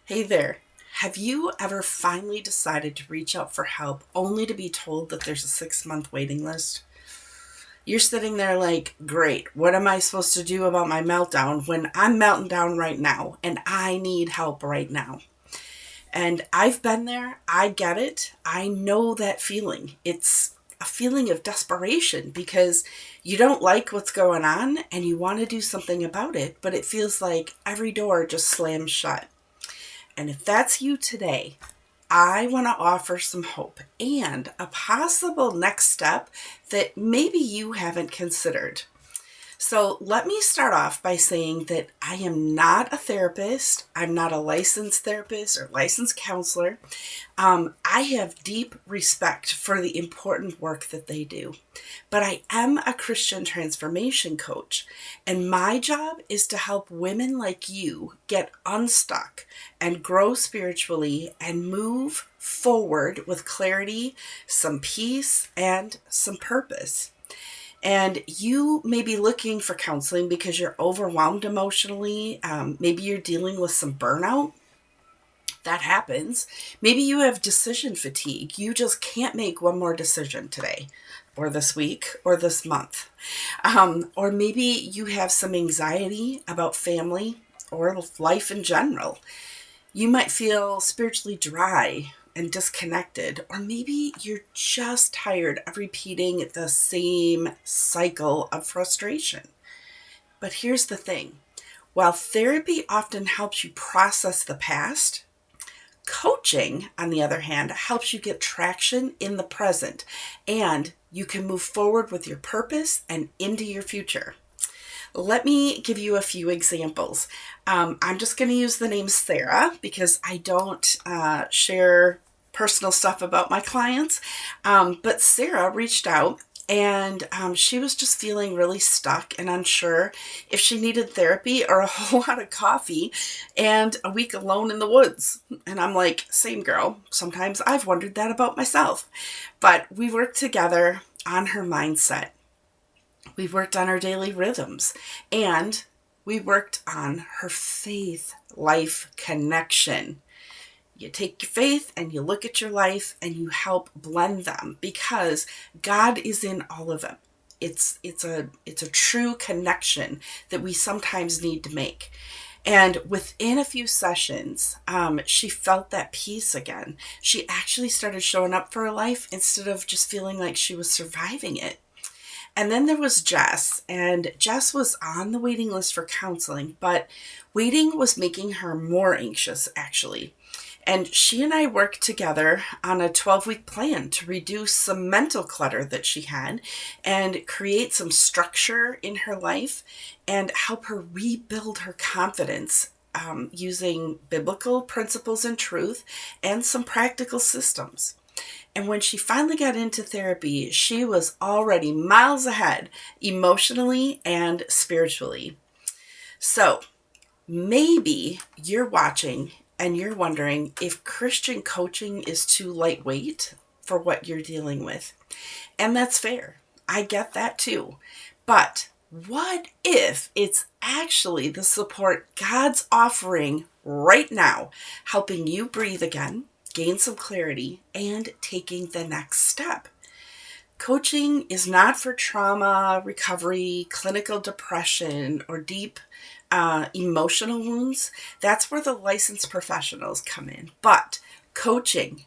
Hey there. Have you ever finally decided to reach out for help only to be told that there's a 6-month waiting list? You're sitting there like, great, what am I supposed to do about my meltdown when I'm melting down right now and I need help right now? And I've been there. I get it. I know that feeling. It's a feeling of desperation because you don't like what's going on and you want to do something about it, but it feels like every door just slams shut. And if that's you today, I want to offer some hope and a possible next step that maybe you haven't considered. So let me start off by saying that I am not a therapist. I'm not a licensed therapist or licensed counselor. I have deep respect for the important work that they do. But I am a Christian transformation coach, and my job is to help women like you get unstuck and grow spiritually and move forward with clarity, some peace, and some purpose. And you may be looking for counseling because you're overwhelmed emotionally. Maybe you're dealing with some burnout. That happens. Maybe you have decision fatigue. You just can't make one more decision today, or this week, or this month. Or maybe you have some anxiety about family or life in general. You might feel spiritually dry and disconnected, or maybe you're just tired of repeating the same cycle of frustration. But here's the thing, while therapy often helps you process the past, coaching, on the other hand, helps you get traction in the present, and you can move forward with your purpose and into your future. Let me give you a few examples. I'm just going to use the name Sarah because I don't share personal stuff about my clients. But Sarah reached out and she was just feeling really stuck and unsure if she needed therapy or a whole lot of coffee and a week alone in the woods. And I'm like, same girl. Sometimes I've wondered that about myself. But we worked together on her mindset. We worked on her daily rhythms, and we worked on her faith life connection. You take your faith and you look at your life and you help blend them because God is in all of them. It's a true connection that we sometimes need to make. And within a few sessions, she felt that peace again. She actually started showing up for her life instead of just feeling like she was surviving it. And then there was Jess, and Jess was on the waiting list for counseling, but waiting was making her more anxious, actually. And she and I worked together on a 12-week plan to reduce some mental clutter that she had and create some structure in her life and help her rebuild her confidence using biblical principles and truth and some practical systems. And when she finally got into therapy, she was already miles ahead emotionally and spiritually. So maybe you're watching and you're wondering if Christian coaching is too lightweight for what you're dealing with. And that's fair. I get that too. But what if it's actually the support God's offering right now, helping you breathe again, gain some clarity, and taking the next step? Coaching is not for trauma, recovery, clinical depression, or deep emotional wounds. That's where the licensed professionals come in. But coaching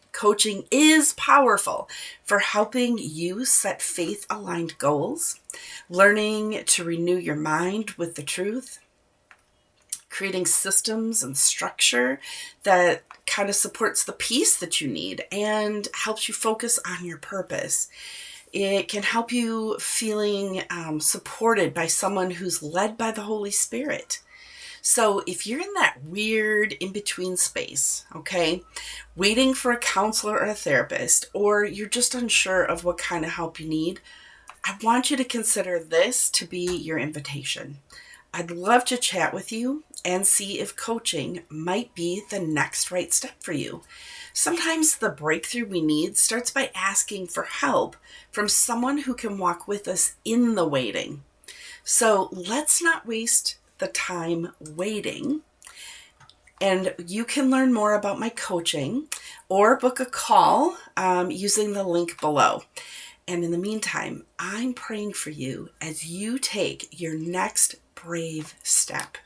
is powerful for helping you set faith-aligned goals, learning to renew your mind with the truth, creating systems and structure that kind of supports the peace that you need and helps you focus on your purpose. It can help you feeling supported by someone who's led by the Holy Spirit. So if you're in that weird in-between space, okay, waiting for a counselor or a therapist, or you're just unsure of what kind of help you need, I want you to consider this to be your invitation. I'd love to chat with you and see if coaching might be the next right step for you. Sometimes the breakthrough we need starts by asking for help from someone who can walk with us in the waiting. So let's not waste the time waiting And you can learn more about my coaching or book a call using the link below. And in the meantime, I'm praying for you as you take your next brave step.